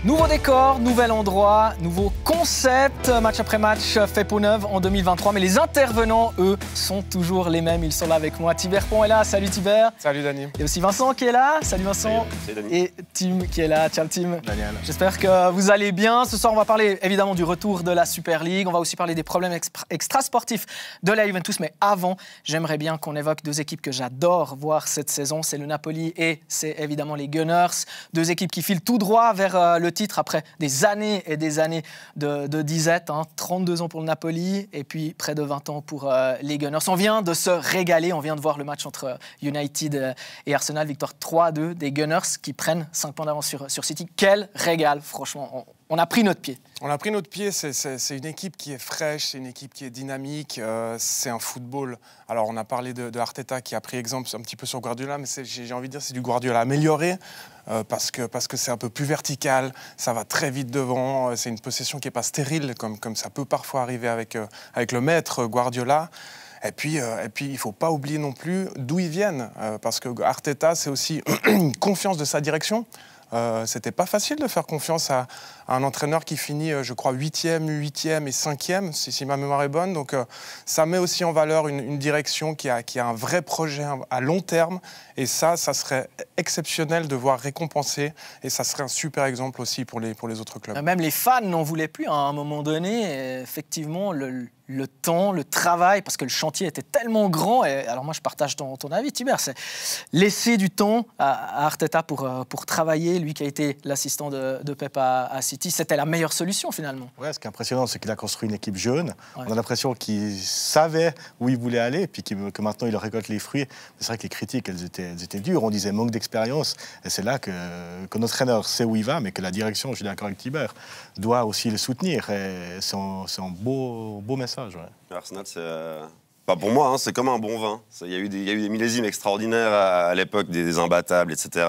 Nouveau décor, nouvel endroit, nouveau concept, match après match fait peau neuve en 2023. Mais les intervenants, eux, sont toujours les mêmes. Ils sont là avec moi. Thibert Pont est là. Salut Thibert. Salut Dani. Et aussi Vincent qui est là. Salut Vincent. Salut Dani. Et Tim qui est là. Ciao Tim. Daniel. J'espère que vous allez bien. Ce soir, on va parler évidemment du retour de la Super League. On va aussi parler des problèmes extrasportifs de la Juventus. Mais avant, j'aimerais bien qu'on évoque deux équipes que j'adore voir cette saison. C'est le Napoli et c'est évidemment les Gunners. Deux équipes qui filent tout droit vers le titre après des années et des années de disette. 32 ans pour le Napoli et puis près de 20 ans pour les Gunners. On vient de se régaler. On vient de voir le match entre United et Arsenal. Victoire 3-2 des Gunners qui prennent 5 points d'avance sur City. Quel régal, franchement. On a pris notre pied. On a pris notre pied, c'est une équipe qui est fraîche, c'est une équipe qui est dynamique, c'est un football. Alors on a parlé de Arteta qui a pris exemple un petit peu sur Guardiola, mais j'ai envie de dire c'est du Guardiola amélioré parce que c'est un peu plus vertical, ça va très vite devant, c'est une possession qui n'est pas stérile comme ça peut parfois arriver avec le maître Guardiola. Et puis, il ne faut pas oublier non plus d'où ils viennent, parce que Arteta, c'est aussi une confiance de sa direction. C'était pas facile de faire confiance à un entraîneur qui finit, je crois, 8e et 5e, si ma mémoire est bonne. Donc, ça met aussi en valeur une direction qui a un vrai projet à long terme. Et ça serait exceptionnel de voir récompensé. Et ça serait un super exemple aussi pour les autres clubs. Même les fans n'en voulaient plus à un moment donné. Effectivement, le temps, le travail, parce que le chantier était tellement grand. Et alors moi, je partage ton avis, Thibert. C'est laisser du temps à Arteta pour travailler. Lui qui a été l'assistant de Pep à City, c'était la meilleure solution finalement. Ouais, ce qui est impressionnant, c'est qu'il a construit une équipe jeune. Ouais. On a l'impression qu'il savait où il voulait aller, et puis que maintenant il en récolte les fruits. C'est vrai que les critiques, elles étaient dures. On disait manque d'expérience. Et c'est là que notre entraîneur sait où il va, mais que la direction, je suis d'accord avec Thibert, doit aussi le soutenir. Et c'est un beau message. Ouais. Arsenal, c'est... Pas pour moi, c'est comme un bon vin. Il y a eu des millésimes extraordinaires à l'époque, des imbattables, etc.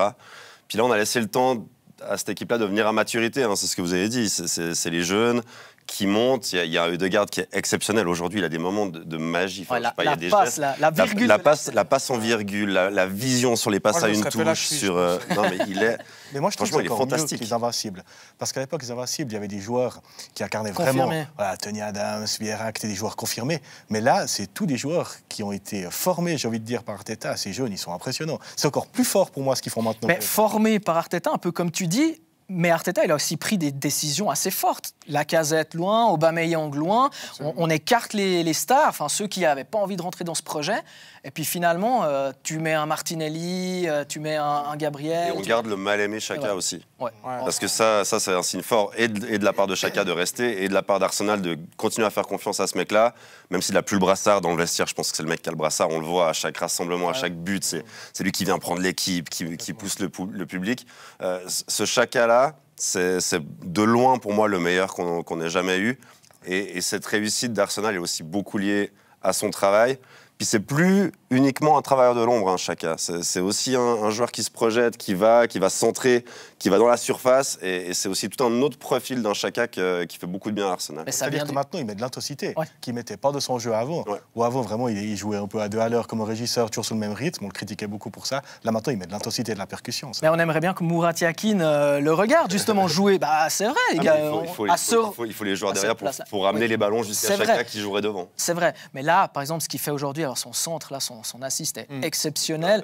Puis là, on a laissé le temps à cette équipe-là de venir à maturité. C'est ce que vous avez dit. C'est les jeunes qui montent. Il y a Ødegaard qui est exceptionnel. Aujourd'hui, il a des moments de magie. Ouais, il y a des gestes. la virgule. La passe en virgule, la vision sur les passes à une touche. Non, mais il est... Mais moi, je trouve Franchement, il est encore mieux fantastique. que les Invincibles. Parce qu'à l'époque, les Invincibles, il y avait des joueurs qui incarnaient vraiment... Voilà, Tony Adams, Vieira, qui étaient des joueurs confirmés. Mais là, c'est tous des joueurs qui ont été formés, j'ai envie de dire, par Arteta. Ces jeunes, ils sont impressionnants. C'est encore plus fort pour moi ce qu'ils font maintenant. Mais formés par Arteta, un peu comme tu dis. Mais Arteta, il a aussi pris des décisions assez fortes. Lacazette loin, Aubameyang loin. On écarte les stars, enfin ceux qui n'avaient pas envie de rentrer dans ce projet. Et puis finalement, tu mets un Martinelli, tu mets un Gabriel. Et on garde le mal-aimé Xhaka aussi. Ouais. Parce que ça c'est un signe fort, et de la part de Xhaka de rester, et de la part d'Arsenal de continuer à faire confiance à ce mec-là, même s'il n'a plus le brassard dans le vestiaire. Je pense que c'est le mec qui a le brassard, on le voit à chaque rassemblement, à chaque but. C'est lui qui vient prendre l'équipe, qui pousse le public. Ce Xhaka-là, c'est de loin pour moi le meilleur qu'on ait jamais eu. Et cette réussite d'Arsenal est aussi beaucoup liée à son travail. Puis c'est plus uniquement un travailleur de l'ombre, Xhaka. C'est aussi un joueur qui se projette, qui va centrer, qui va dans la surface. Et c'est aussi tout un autre profil d'un Xhaka qui fait beaucoup de bien à Arsenal. C'est-à-dire que maintenant, il met de l'intensité, qu'il ne mettait pas de son jeu avant. Ouais. Ou avant, vraiment, il jouait un peu à 2 à l'heure comme un régisseur, toujours sur le même rythme. On le critiquait beaucoup pour ça. Là, maintenant, il met de l'intensité et de la percussion. Ça. Mais on aimerait bien que Murat Yakin le regarde, justement, jouer. C'est vrai, les gars. Il faut les joueurs derrière pour ramener les ballons jusqu'à Xhaka qui jouerait devant. C'est vrai. Mais là, par exemple, ce qu'il fait aujourd'hui, alors son centre, là, son assist est exceptionnel.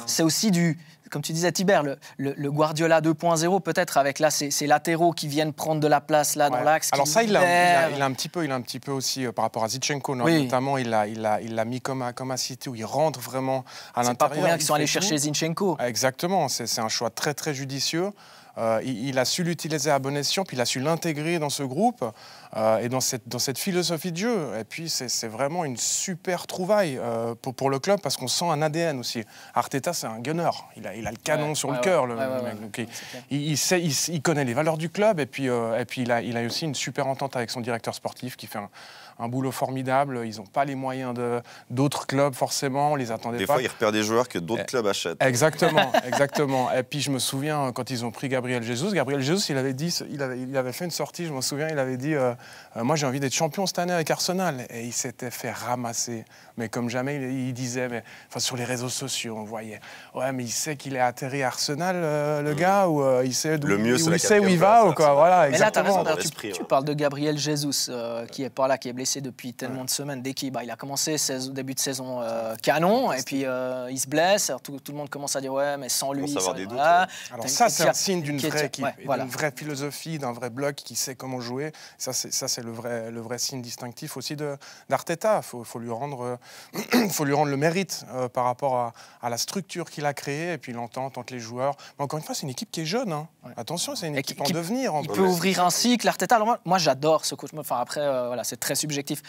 C'est aussi du, comme tu disais Thibert, le Guardiola 2.0 peut-être avec là ces latéraux qui viennent prendre de la place là dans l'axe. Alors ça, il a un petit peu aussi par rapport à Zinchenko, notamment il l'a mis comme à City où il rentre vraiment à l'intérieur. C'est pas pour rien qu'ils sont allés chercher Zinchenko. Exactement, c'est un choix très très judicieux. Il a su l'utiliser à bon escient, puis il a su l'intégrer dans ce groupe et dans cette philosophie de jeu. Et puis, c'est vraiment une super trouvaille pour le club parce qu'on sent un ADN aussi. Arteta, c'est un gunner. Il a le canon sur le cœur. Il connaît les valeurs du club et puis il a aussi une super entente avec son directeur sportif qui fait un boulot formidable. Ils n'ont pas les moyens d'autres clubs, forcément. On les attendait Des pas. fois, ils repèrent des joueurs que d'autres clubs achètent. Exactement, exactement. Et puis, je me souviens, quand ils ont pris Gabriel Jesus, il avait fait une sortie, je m'en souviens, il avait dit moi, j'ai envie d'être champion cette année avec Arsenal. Et il s'était fait ramasser. Mais comme jamais, il disait, sur les réseaux sociaux, on voyait, ouais, mais il sait qu'il est atterri à Arsenal, le gars, ou il sait Le mieux, où il va, ou quoi. Voilà, mais là, tu as raison, tu parles de Gabriel Jesus, qui est pas là, qui est blessé depuis tellement de semaines. Dès qu'il il a commencé début de saison canon, et puis il se blesse. Alors, tout le monde commence à dire, ouais, mais sans lui, ça des doutes, Alors ça, c'est un signe d'une vraie équipe, voilà. d'une vraie philosophie, d'un vrai bloc qui sait comment jouer. Ça, c'est le vrai signe distinctif aussi d'Arteta. Faut lui rendre le mérite par rapport à la structure qu'il a créée et puis l'entente entre les joueurs. Mais encore une fois, c'est une équipe qui est jeune. Hein. Ouais. Attention, c'est une équipe en devenir. Il peut ouvrir un cycle, Arteta. Alors moi j'adore ce coach. Enfin, après, voilà, c'est très subjectif.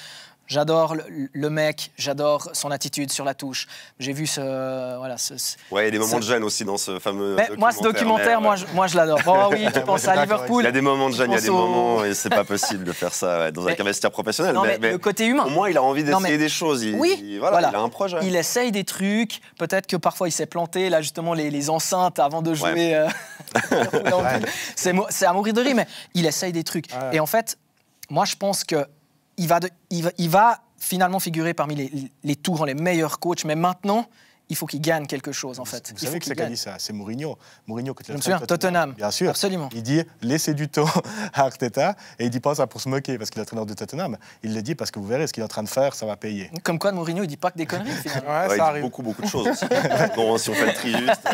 J'adore le mec, j'adore son attitude sur la touche. J'ai vu ouais, il y a des moments de gêne aussi dans ce fameux documentaire. Moi, ce documentaire, moi je l'adore. Oh oui, tu penses à Liverpool. Il y a des moments de gêne, il y a des moments et c'est pas possible de faire ça dans un vestiaire professionnel. Non, mais le côté humain. Au moins, il a envie d'essayer des choses. Il a un projet. Il essaye des trucs. Peut-être que parfois, il s'est planté. Là, justement, les enceintes avant de jouer. Ouais. C'est à mourir de rire, mais il essaye des trucs. Ouais. Et en fait, moi, je pense que il va finalement figurer parmi les tours, les meilleurs coachs, mais maintenant, il faut qu'il gagne quelque chose, en fait. Vous savez que c'est qui a dit ça? C'est Mourinho. Mourinho, je me souviens, Tottenham. Bien sûr. Absolument. Il dit laissez du temps à Arteta, et il dit pas ça pour se moquer, parce qu'il est l'entraîneur de Tottenham. Il le dit parce que vous verrez, ce qu'il est en train de faire, ça va payer. Comme quoi, Mourinho, il dit pas que des conneries, finalement. Ouais, ça arrive. Beaucoup de choses aussi. Bon, si on fait le tri juste.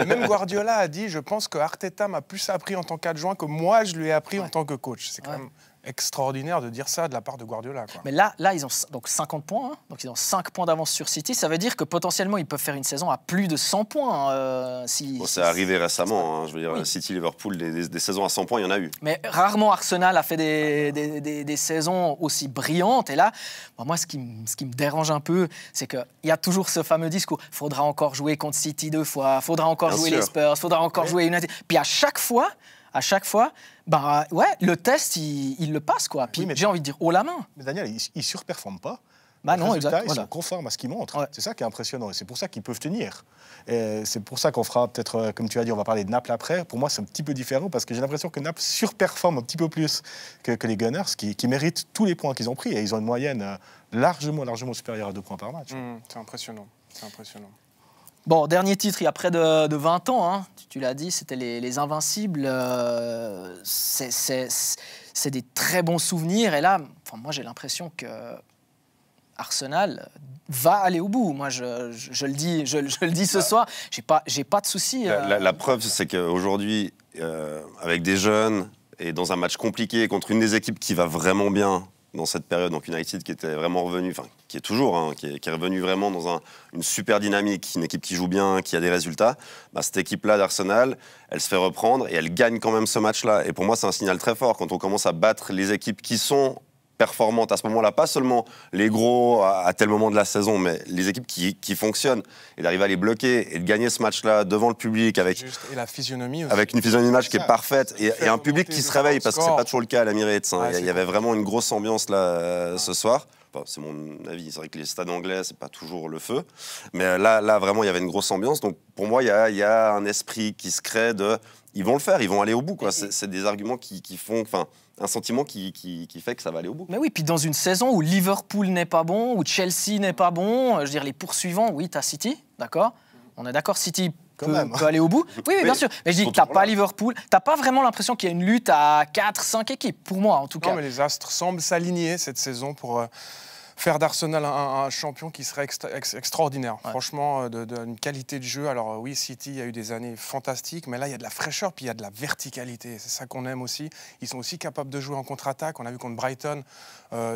Même Guardiola a dit, je pense que Arteta m'a plus appris en tant qu'adjoint que moi, je lui ai appris en tant que coach. C'est quand même extraordinaire de dire ça de la part de Guardiola. Quoi. Mais là, ils ont donc 50 points. Hein, donc ils ont 5 points d'avance sur City. Ça veut dire que potentiellement, ils peuvent faire une saison à plus de 100 points. C'est arrivé récemment. Hein, je veux dire, City, Liverpool, des saisons à 100 points, il y en a eu. Mais rarement Arsenal a fait des saisons aussi brillantes. Et là, moi, ce qui me dérange un peu, c'est qu'il y a toujours ce fameux discours. Il faudra encore jouer contre City 2 fois. Il faudra encore jouer les Spurs. Il faudra encore jouer United. Puis à chaque fois, le test, il le passe, quoi. Puis j'ai envie de dire haut la main. Mais Daniel, ils surperforment pas. Non, exactement. Ils sont conformes à ce qu'ils montrent. Ouais. C'est ça qui est impressionnant. Et c'est pour ça qu'ils peuvent tenir. Et c'est pour ça qu'on fera peut-être, comme tu as dit, on va parler de Naples après. Pour moi, c'est un petit peu différent parce que j'ai l'impression que Naples surperforme un petit peu plus que les Gunners, qui méritent tous les points qu'ils ont pris. Et ils ont une moyenne largement supérieure à 2 points par match. C'est impressionnant. C'est impressionnant. Bon, dernier titre, il y a près de 20 ans, hein. Tu l'as dit, c'était les Invincibles. C'est des très bons souvenirs. Et là, moi, j'ai l'impression que Arsenal va aller au bout. Moi, je le dis ce soir, j'ai pas de souci. La preuve, c'est qu'aujourd'hui, avec des jeunes et dans un match compliqué contre une des équipes qui va vraiment bien dans cette période, donc United qui était vraiment revenu, enfin qui est toujours, hein, qui est revenu vraiment dans une super dynamique, une équipe qui joue bien, qui a des résultats, cette équipe-là d'Arsenal, elle se fait reprendre et elle gagne quand même ce match-là. Et pour moi, c'est un signal très fort quand on commence à battre les équipes qui sont performantes à ce moment-là, pas seulement les gros à tel moment de la saison, mais les équipes qui fonctionnent, et d'arriver à les bloquer et de gagner ce match-là devant le public avec et la physionomie aussi. Avec une physionomie de match qui est parfaite et un public qui se réveille parce que c'est pas toujours le cas à l'Emirates. Hein. Il y avait vraiment une grosse ambiance là ce soir. Enfin, c'est mon avis. C'est vrai que les stades anglais, c'est pas toujours le feu, mais là vraiment il y avait une grosse ambiance. Donc pour moi, il y a un esprit qui se crée de, ils vont le faire, ils vont aller au bout. Quoi. C'est des arguments qui font, enfin. Un sentiment qui fait que ça va aller au bout. Mais oui, puis dans une saison où Liverpool n'est pas bon, où Chelsea n'est pas bon, je veux dire, les poursuivants, oui, t'as City, d'accord ? On est d'accord, City peut aller au bout. Oui, bien sûr. Mais je dis, t'as pas Liverpool, t'as pas vraiment l'impression qu'il y a une lutte à 4-5 équipes, pour moi en tout cas. Non, mais les astres semblent s'aligner cette saison pour faire d'Arsenal un champion qui serait extraordinaire. Ouais. Franchement, d'une qualité de jeu. Alors oui, City, il y a eu des années fantastiques, mais là, il y a de la fraîcheur, puis il y a de la verticalité. C'est ça qu'on aime aussi. Ils sont aussi capables de jouer en contre-attaque. On a vu contre Brighton,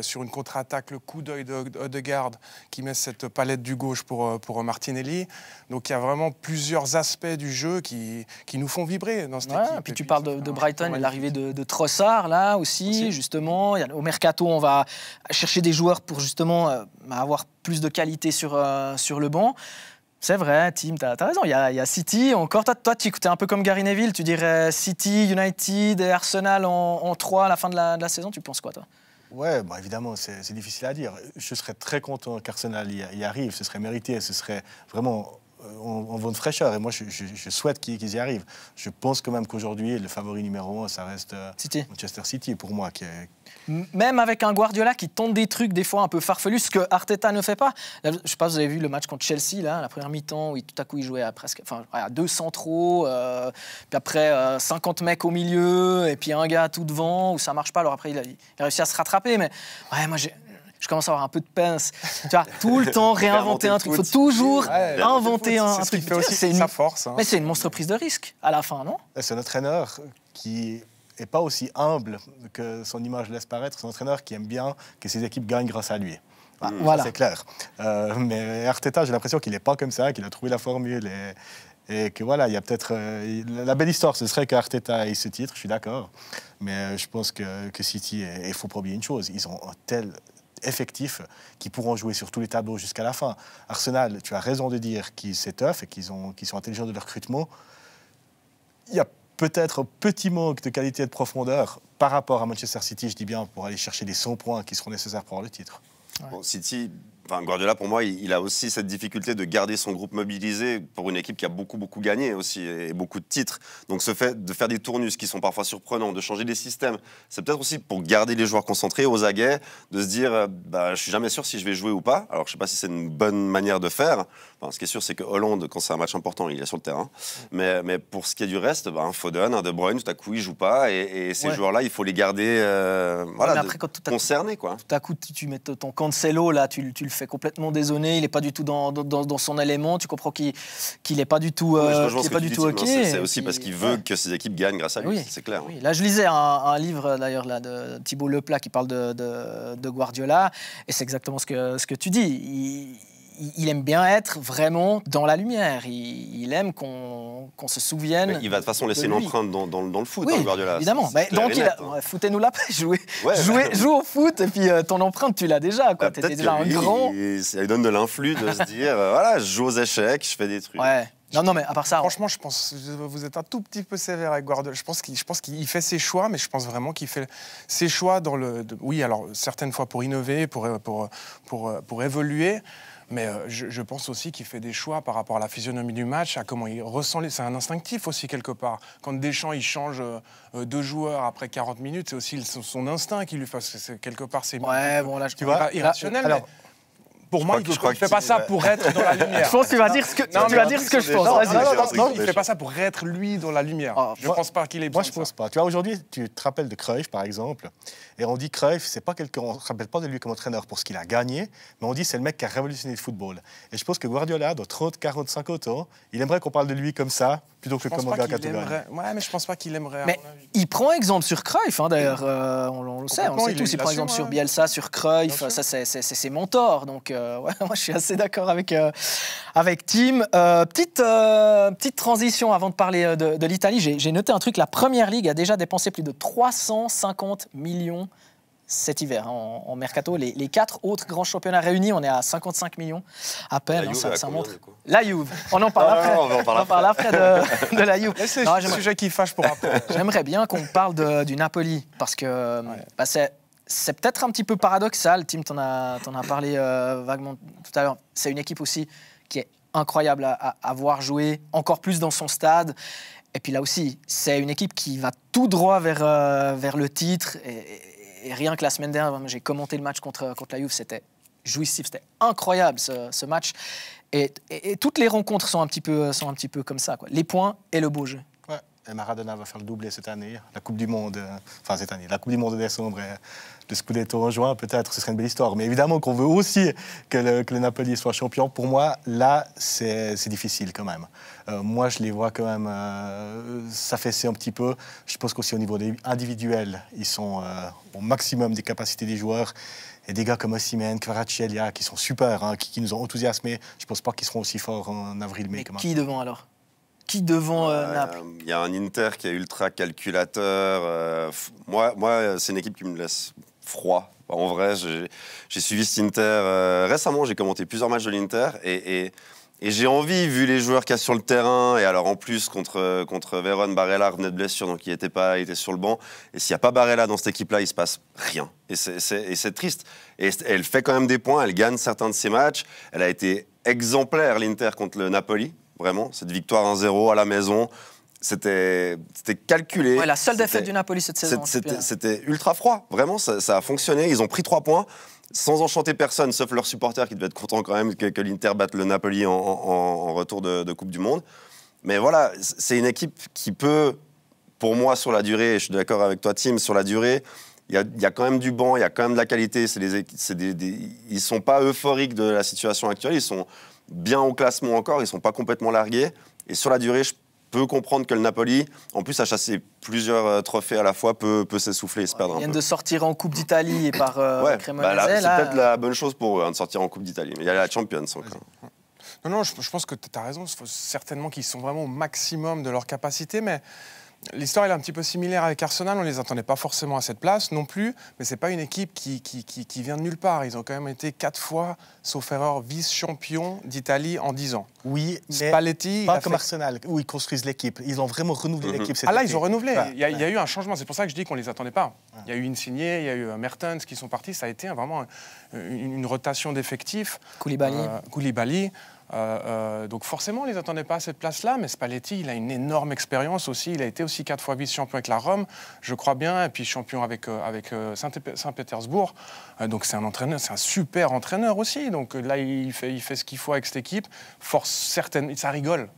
sur une contre-attaque, le coup d'œil d'Odegaard qui met cette palette du gauche pour Martinelli. Donc il y a vraiment plusieurs aspects du jeu qui nous font vibrer dans cette équipe. Et puis tu parles de Brighton et l'arrivée de Trossard, là aussi. Justement. Au Mercato, on va chercher des joueurs pour justement avoir plus de qualité sur le banc. C'est vrai, Tim, t'as raison, il y a City. Encore, toi, tu es un peu comme Gary Neville, tu dirais City, United et Arsenal en 3 à la fin de la saison. Tu penses quoi, toi ? Ouais, bon, évidemment, c'est difficile à dire. Je serais très content qu'Arsenal y arrive. Ce serait mérité. Ce serait vraiment en bonne fraîcheur. Et moi, je souhaite qu'ils y arrivent. Je pense quand même qu'aujourd'hui, le favori numéro 1, ça reste Manchester City, pour moi. Même avec un Guardiola qui tente des trucs des fois un peu farfelus, ce que Arteta ne fait pas. Je ne sais pas si vous avez vu le match contre Chelsea, là, la première mi-temps, où tout à coup il jouait à 2 centraux, puis après 50 mecs au milieu, et puis un gars tout devant, où ça ne marche pas. Alors après, il a réussi à se rattraper, mais ouais, moi je commence à avoir un peu de pince. Tu vois, tout le temps réinventer un truc. Il faut toujours inventer un truc. C'est ce qui fait aussi sa force. Mais c'est une monstre prise de risque, à la fin, non? C'est un entraîneur qui n'est pas aussi humble que son image laisse paraître. C'est un entraîneur qui aime bien que ses équipes gagnent grâce à lui. Voilà. C'est clair. Mais Arteta, j'ai l'impression qu'il n'est pas comme ça, qu'il a trouvé la formule. Et que voilà, il y a peut-être... la belle histoire, ce serait qu'Arteta ait ce titre, je suis d'accord. Mais je pense que City, il faut pas oublier une chose, ils ont un tel effectif qui pourront jouer sur tous les tableaux jusqu'à la fin. Arsenal, tu as raison de dire qu'ils c'est tough et qu'ils sont intelligents de leur recrutement. Il y a peut-être un petit manque de qualité et de profondeur par rapport à Manchester City, je dis bien, pour aller chercher les 100 points qui seront nécessaires pour avoir le titre. Ouais. Bon, City, Guardiola, pour moi, il a aussi cette difficulté de garder son groupe mobilisé pour une équipe qui a beaucoup gagné aussi et beaucoup de titres. Donc ce fait de faire des tournus qui sont parfois surprenants, de changer des systèmes, c'est peut-être aussi pour garder les joueurs concentrés, aux aguets, de se dire je suis jamais sûr si je vais jouer ou pas. Alors je sais pas si c'est une bonne manière de faire. Ce qui est sûr, c'est que Hollande, quand c'est un match important, il est sur le terrain. Mais pour ce qui est du reste, un Foden, un De Bruyne, tout à coup, ils jouent pas. Et ces joueurs-là, il faut les garder concernés. Quoi. Tout à coup, tu mets ton Cancelo, là, tu le fais complètement désonné. Il n'est pas du tout dans son élément. Tu comprends qu'il n'est pas du tout, OK. C'est aussi parce qu'il veut que ses équipes gagnent grâce à lui, c'est clair. Oui. Là, je lisais un livre, d'ailleurs, là, de Thibaut Leplat qui parle de Guardiola. Et c'est exactement ce que tu dis. Il aime bien être vraiment dans la lumière. Il aime qu'on se souvienne. Mais il va de toute façon laisser une empreinte dans le foot, oui, Guardiola. Évidemment. Donc, foutez-nous la paix. Joue au foot et puis ton empreinte, tu l'as déjà. Tu étais déjà un grand. Ça lui donne de l'influx de se dire voilà, je joue aux échecs, je fais des trucs. Ouais. Non, mais à part ça... Franchement, je pense que vous êtes un tout petit peu sévère avec Guardiola. Je pense qu'il fait ses choix, mais je pense vraiment qu'il fait ses choix dans le... Oui, alors, certaines fois pour innover, pour évoluer, mais je pense aussi qu'il fait des choix par rapport à la physionomie du match, à comment il ressent... C'est un instinctif aussi, quelque part. Quand Deschamps, il change 2 joueurs après 40 minutes, c'est aussi son instinct qui lui fait... Quelque part, c'est... Ouais, bon, là, tu vois, irrationnel, mais... Pour moi, il ne fait pas ça pour être dans la lumière. Je pense que tu vas dire ce que je pense. Non, il ne fait pas ça pour être lui dans la lumière. Je ne pense pas qu'il est bien. Moi, je ne pense pas. Tu vois, aujourd'hui, tu te rappelles de Cruyff, par exemple, et on dit Cruyff, c'est pas quelqu'un, on ne se rappelle pas de lui comme entraîneur pour ce qu'il a gagné, mais on dit c'est le mec qui a révolutionné le football. Et je pense que Guardiola, dans 30, 40, 50 ans, il aimerait qu'on parle de lui comme ça, plutôt que comme un gars qui a tout gagné. Ouais, mais je ne pense pas qu'il aimerait. Mais il prend exemple sur Cruyff, d'ailleurs, on le sait tous. Il prend exemple sur Bielsa, sur Cruyff, ça c'est ses mentors. Donc, moi, je suis assez d'accord avec Tim. Petite transition avant de parler de l'Italie. J'ai noté un truc, la Première Ligue a déjà dépensé plus de 350 millions cet hiver en mercato. Les 4 autres grands championnats réunis, on est à 55 millions à peine. Ça montre. La Juve, on en parle après. On parle après de la Juve. C'est un sujet qui fâche pour après. J'aimerais bien qu'on parle du Napoli, parce que c'est peut-être un petit peu paradoxal. Tim, t'en as parlé vaguement tout à l'heure. C'est une équipe aussi qui est incroyable à voir jouer, encore plus dans son stade. Et puis là aussi, c'est une équipe qui va tout droit vers le titre. Et rien que la semaine dernière, j'ai commenté le match contre la Juve, c'était jouissif, c'était incroyable ce match. Et toutes les rencontres sont un petit peu comme ça, quoi. Les points et le beau jeu. Ouais. Et Maradona va faire le doublé cette année, la Coupe du Monde, la Coupe du Monde de décembre. Et le Scudetto en juin, peut-être, ce serait une belle histoire. Mais évidemment qu'on veut aussi que le Napoli soit champion. Pour moi, là, c'est difficile quand même. Moi, je les vois quand même s'affaisser un petit peu. Je pense qu'aussi au niveau individuel, ils sont au maximum des capacités des joueurs. Et des gars comme Osimhen, Kvaratskhelia, qui sont super, qui nous ont enthousiasmés. Je ne pense pas qu'ils seront aussi forts en avril-mai. Mais qui devant alors ? Qui devant Naples ? Il y a un Inter qui est ultra calculateur. Moi, c'est une équipe qui me laisse froid. En vrai, j'ai suivi cet Inter récemment. J'ai commenté plusieurs matchs de l'Inter et Et j'ai envie, vu les joueurs qu'il y a sur le terrain, et alors en plus contre Véron, Barella revenait de blessure, donc il était sur le banc. Et s'il n'y a pas Barella dans cette équipe-là, il ne se passe rien. Et c'est triste. Et elle fait quand même des points, elle gagne certains de ses matchs. Elle a été exemplaire, l'Inter, contre le Napoli, vraiment. Cette victoire 1-0 à la maison, c'était calculé. Ouais, la seule défaite du Napoli cette saison. C'était ultra froid, vraiment, ça a fonctionné. Ils ont pris 3 points. Sans enchanter personne, sauf leurs supporters qui devaient être contents quand même que l'Inter batte le Napoli en retour de Coupe du Monde. Mais voilà, c'est une équipe qui peut, pour moi, sur la durée, et je suis d'accord avec toi, Tim, sur la durée, il y a quand même du banc, il y a quand même de la qualité. Ils ne sont pas euphoriques de la situation actuelle, ils sont bien au classement encore, ils ne sont pas complètement largués. Et sur la durée, je peux comprendre que le Napoli, en plus, à chasser plusieurs trophées à la fois, peut s'essouffler et se perdre un peu. Ils viennent de sortir en Coupe d'Italie et par Cremonese. C'est peut-être la bonne chose pour eux, de sortir en Coupe d'Italie. Mais il y a la Champions encore. Non, je pense que tu as raison. Il faut certainement qu'ils sont vraiment au maximum de leur capacité, mais l'histoire est un petit peu similaire avec Arsenal. On ne les attendait pas forcément à cette place non plus, mais ce n'est pas une équipe qui vient de nulle part. Ils ont quand même été 4 fois, sauf erreur, vice-champion d'Italie en 10 ans. Oui, mais Spalletti, pas comme Arsenal, où ils construisent l'équipe. Ils ont vraiment renouvelé l'équipe cette Ah là, été. ils ont renouvelé. Ouais. Il y a eu un changement. C'est pour ça que je dis qu'on ne les attendait pas. Il y a eu Insigne, il y a eu Mertens qui sont partis. Ça a été vraiment une rotation d'effectifs. Koulibaly. Donc forcément, on ne les attendait pas à cette place-là, mais Spalletti, il a une énorme expérience aussi. Il a été aussi 4 fois vice-champion avec la Rome, je crois bien, et puis champion avec Saint-Pétersbourg. Donc c'est un entraîneur, c'est un super entraîneur aussi. Donc là, il fait ce qu'il faut avec cette équipe. Force certaine, ça rigole.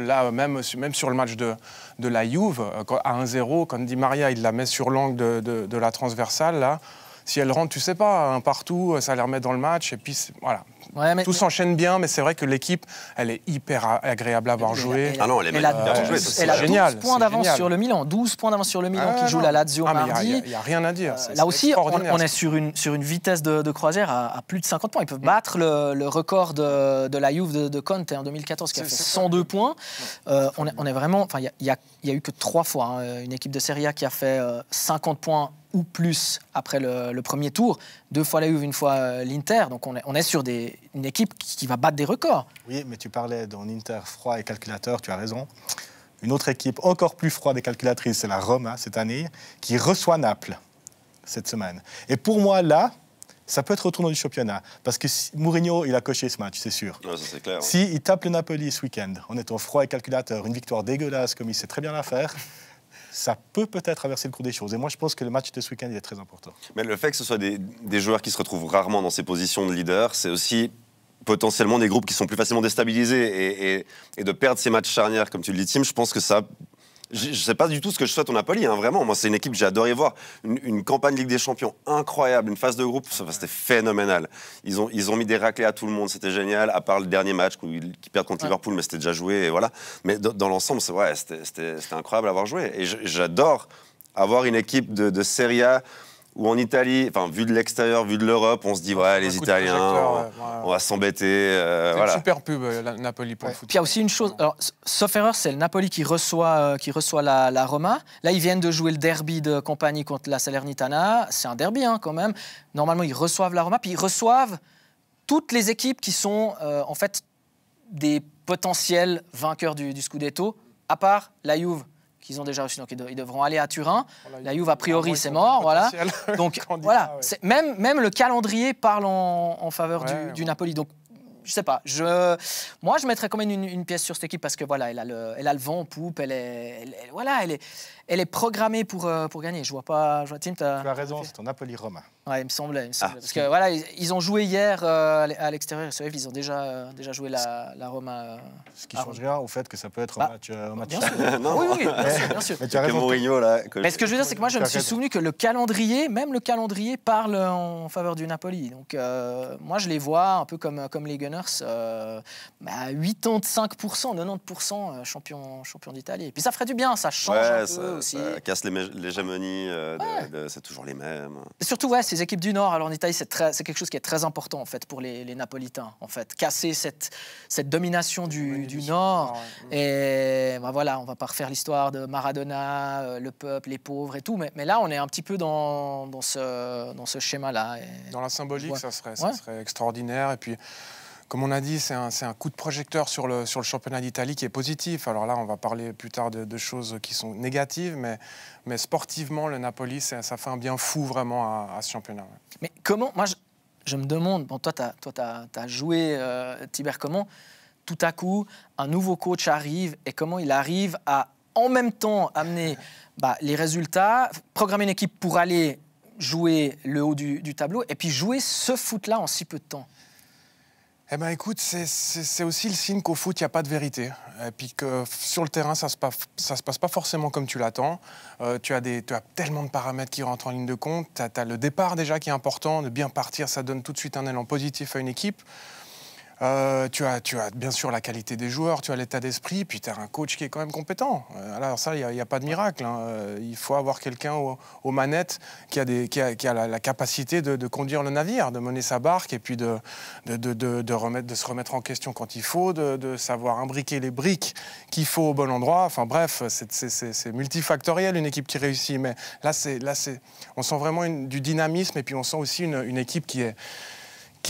Là, même sur le match de la Juve, à 1-0, quand Di Maria, il la met sur l'angle de la transversale, là. Si elle rentre, tu sais pas, un partout, ça les remet dans le match. Et puis, voilà. Ouais, tout s'enchaîne bien, mais c'est vrai que l'équipe, elle est hyper agréable à voir jouer. Ah non, elle a génial. 12 points d'avance sur le Milan. 12 points d'avance sur le Milan qui joue la Lazio mardi. Il n'y a rien à dire. Là aussi, on est sur une vitesse de croisière à plus de 50 points. Ils peuvent battre le record de la Juve de Conte en 2014 qui a fait 102 points. On est vraiment... Il n'y a eu que 3 fois une équipe de Serie A qui a fait 50 points ou plus après le premier tour. 2 fois la Juve, 1 fois l'Inter. Donc on est sur une équipe qui va battre des records. Oui, mais tu parlais d'un Inter froid et calculateur, tu as raison. Une autre équipe encore plus froide et calculatrice, c'est la Roma cette année, qui reçoit Naples cette semaine. Et pour moi, là, ça peut être au tournoi du championnat. Parce que Mourinho, il a coché ce match, c'est sûr. Ouais, ça, c'est clair. S'il tape le Napoli ce week-end, en étant froid et calculateur, une victoire dégueulasse comme il sait très bien la faire, ça peut-être traverser le cours des choses. Et moi, je pense que le match de ce week-end, il est très important. Mais le fait que ce soit des joueurs qui se retrouvent rarement dans ces positions de leader, c'est aussi potentiellement des groupes qui sont plus facilement déstabilisés. Et de perdre ces matchs charnières, comme tu le dis, Tim, je pense que ça... Je ne sais pas du tout ce que je souhaite au Napoli, vraiment. Moi, c'est une équipe que j'ai adoré voir. Une campagne Ligue des Champions incroyable, une phase de groupe, c'était phénoménal. Ils ont mis des raclés à tout le monde, c'était génial, à part le dernier match qui perdent contre Liverpool, mais c'était déjà joué, et voilà. Mais dans l'ensemble, c'était incroyable à avoir joué. Et j'adore avoir une équipe de Serie A ou en Italie, enfin, vu de l'extérieur, vu de l'Europe, on se dit, ouais, les Italiens, on va s'embêter. C'est une super pub, Napoli, pour le foot. Puis il y a aussi une chose, alors, sauf erreur, c'est le Napoli qui reçoit la Roma. Là, ils viennent de jouer le derby de Compagnie contre la Salernitana. C'est un derby, quand même. Normalement, ils reçoivent la Roma, puis ils reçoivent toutes les équipes qui sont, en fait, des potentiels vainqueurs du Scudetto, à part la Juve, qu'ils ont déjà reçu, donc ils devront aller à Turin. La Juve, a priori, c'est mort, voilà. Donc voilà, même le calendrier parle en faveur du Napoli. Donc je sais pas. Moi, je mettrais quand même une pièce sur cette équipe parce que voilà, elle a le vent en poupe. Elle est programmée pour gagner. Je vois pas. Tim, tu as raison, c'est ton Napoli-Roma. Ouais, il me semblait. Parce que voilà, ils ont joué hier à l'extérieur. Ils ont déjà joué la Roma. Ce qui change rien au fait que ça peut être un match. Bien sûr. Non, oui, bien sûr. Mais tu as raison. Mourinho, là, mais ce que je veux dire, c'est que moi, je me suis souvenu que le calendrier parle en faveur du Napoli. Donc, moi, je les vois un peu comme les Gunners, à 85%, 90% champion d'Italie. Et puis ça ferait du bien, ça change un peu aussi. Ça casse l'hégémonie, c'est toujours les mêmes. Et surtout, ces équipes du Nord, alors en Italie, c'est quelque chose qui est très important en fait pour les Napolitains, en fait, casser cette domination du Nord. Et voilà, on va pas refaire l'histoire de Maradona, le peuple, les pauvres et tout, mais là, on est un petit peu dans ce schéma-là. Dans la symbolique, ça serait extraordinaire. Et puis, comme on a dit, c'est un coup de projecteur sur le championnat d'Italie qui est positif. Alors là, on va parler plus tard de choses qui sont négatives, mais sportivement, le Napoli, ça fait un bien fou vraiment à ce championnat. Ouais. Mais comment, moi je me demande, bon, toi, tu as joué, Tibère, comment tout à coup, un nouveau coach arrive et comment il arrive à, en même temps, amener les résultats, programmer une équipe pour aller jouer le haut du tableau et puis jouer ce foot-là en si peu de temps? Eh bien, écoute, c'est aussi le signe qu'au foot, il n'y a pas de vérité. Et puis que sur le terrain, ça se passe pas forcément comme tu l'attends. Tu as tellement de paramètres qui rentrent en ligne de compte. Tu as le départ déjà qui est important. De bien partir, ça donne tout de suite un élan positif à une équipe. Tu as bien sûr la qualité des joueurs, tu as l'état d'esprit, puis tu as un coach qui est quand même compétent. Alors ça, il n'y a pas de miracle. Hein. Il faut avoir quelqu'un aux manettes qui a la capacité de conduire le navire, de mener sa barque et puis de se remettre en question quand il faut, de savoir imbriquer les briques qu'il faut au bon endroit. Enfin bref, c'est multifactoriel une équipe qui réussit. Mais là, on sent vraiment du dynamisme et puis on sent aussi une équipe qui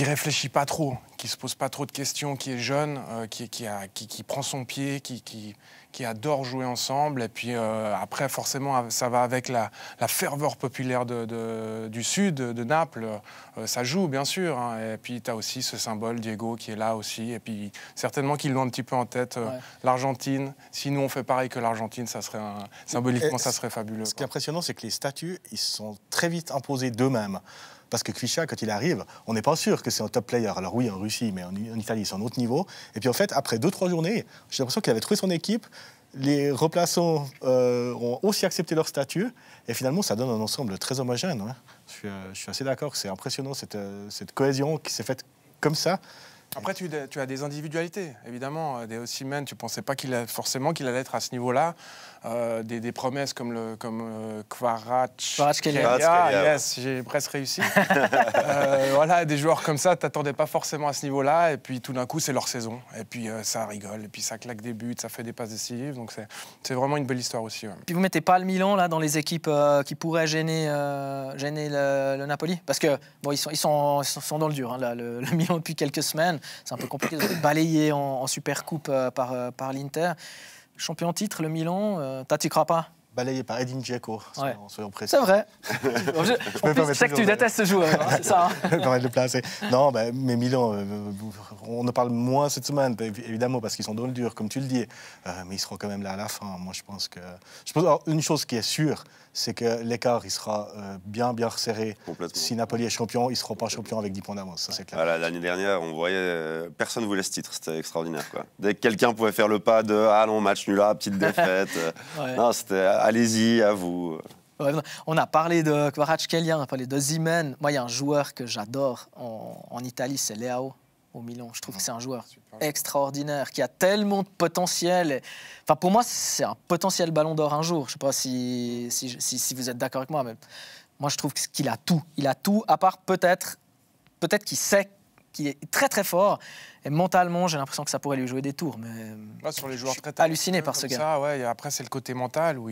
réfléchit pas trop, qui se pose pas trop de questions, qui est jeune, qui prend son pied, qui adore jouer ensemble. Et puis après, forcément, ça va avec la ferveur populaire du sud, de Naples. Ça joue, bien sûr. Hein. Et puis, tu as aussi ce symbole, Diego, qui est là aussi. Et puis, certainement qu'ils l'ont un petit peu en tête. L'Argentine. Si nous, on fait pareil que l'Argentine, symboliquement, ça serait fabuleux. Ce qui est impressionnant, c'est que les statuts, ils se sont très vite imposés d'eux-mêmes. Parce que Kvisha, quand il arrive, on n'est pas sûr que c'est un top player. Alors oui, en Russie, mais en Italie, c'est un autre niveau. Et puis en fait, après 2-3 journées, j'ai l'impression qu'il avait trouvé son équipe. Les remplaçants ont aussi accepté leur statut. Et finalement, ça donne un ensemble très homogène. Hein. Je suis assez d'accord que c'est impressionnant, cette cohésion qui s'est faite comme ça. Après, tu as des individualités, évidemment. Des Osimhen, tu ne pensais pas forcément qu'il allait être à ce niveau-là. Des promesses comme Kvaratskhelia, yes, j'ai presque réussi. Voilà, des joueurs comme ça, tu n'attendais pas forcément à ce niveau-là. Et puis tout d'un coup, c'est leur saison. Et puis ça rigole, et puis ça claque des buts, ça fait des passes décisives. Donc c'est vraiment une belle histoire aussi. Ouais. Puis vous ne mettez pas le Milan là, dans les équipes qui pourraient gêner le Napoli? Parce que bon, ils sont dans le dur, hein, là, le Milan depuis quelques semaines. C'est un peu compliqué de balayé en Supercoupe par l'Inter. Champion en titre, le Milan, t'y crois pas? Balayé par Edin Dzeko, soyons précis. C'est vrai. Je sais que tu détestes ce joueur, hein, c'est ça. Pas mal de placer. Non, mais Milan, on en parle moins cette semaine, évidemment, parce qu'ils sont dans le dur, comme tu le dis. Mais ils seront quand même là à la fin. Moi, je pense alors, une chose qui est sûre, c'est que l'écart, il sera bien resserré. Si Napoli est champion, ils ne seront pas champions avec 10 points d'avance, ça c'est clair. Voilà, l'année dernière, on voyait, personne ne voulait ce titre, c'était extraordinaire. Quoi. Dès que quelqu'un pouvait faire le pas de « Ah non, match nul là, petite défaite Non, c'était « Allez-y, à vous ». On a parlé de Kvaratskhelia, on a parlé de Osimhen. Moi, il y a un joueur que j'adore en Italie, c'est Leao. Au Milan. Je trouve que c'est un joueur extraordinaire, qui a tellement de potentiel. Enfin, pour moi, c'est un potentiel ballon d'or un jour. Je ne sais pas si vous êtes d'accord avec moi, mais moi, je trouve qu'il a tout. Il a tout, à part peut-être qu'il sait qu'il est très, très fort. Et mentalement, j'ai l'impression que ça pourrait lui jouer des tours. Mais sur les joueurs très halluciné par ce gars. Ça, ouais, et après, c'est le côté mental où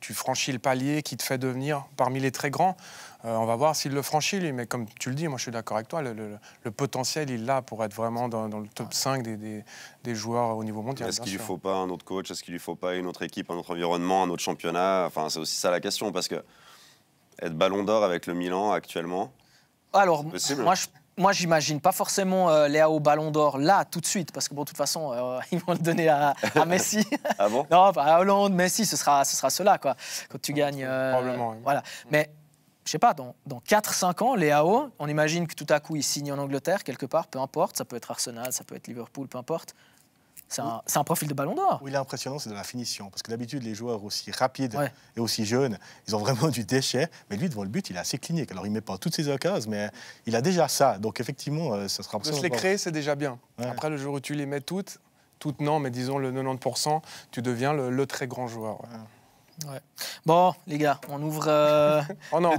tu franchis le palier qui te fait devenir parmi les très grands. On va voir s'il le franchit, lui. Mais comme tu le dis, moi, je suis d'accord avec toi. Le potentiel, il l'a pour être vraiment dans le top 5 des joueurs au niveau mondial. Est-ce qu'il ne lui faut pas un autre coach? Est-ce qu'il ne lui faut pas une autre équipe, un autre environnement, un autre championnat? Enfin, c'est aussi ça la question. Parce que être ballon d'or avec le Milan actuellement, alors, moi, j'imagine pas forcément Léao Ballon d'Or là, tout de suite, parce que bon, de toute façon, ils vont le donner à Messi. Ah bon? Non, à Hollande, Messi, ce sera cela, quoi. Quand tu gagnes. Probablement. Oui. Voilà. Mais je sais pas, dans 4-5 ans, Léao, on imagine que tout à coup, il signe en Angleterre, quelque part, peu importe, ça peut être Arsenal, ça peut être Liverpool, peu importe. C'est un profil de Ballon d'Or. Oui, l'impressionnant, c'est de la finition. Parce que d'habitude, les joueurs aussi rapides et aussi jeunes, ils ont vraiment du déchet. Mais lui, devant le but, il est assez clinique. Alors, il ne met pas toutes ses occasions, mais il a déjà ça. Donc, effectivement, ça sera impressionnant. De se les créer, c'est déjà bien. Ouais. Après, le jour où tu les mets toutes non, mais disons le 90%, tu deviens le très grand joueur. Ouais. Ouais. Bon, les gars, on ouvre le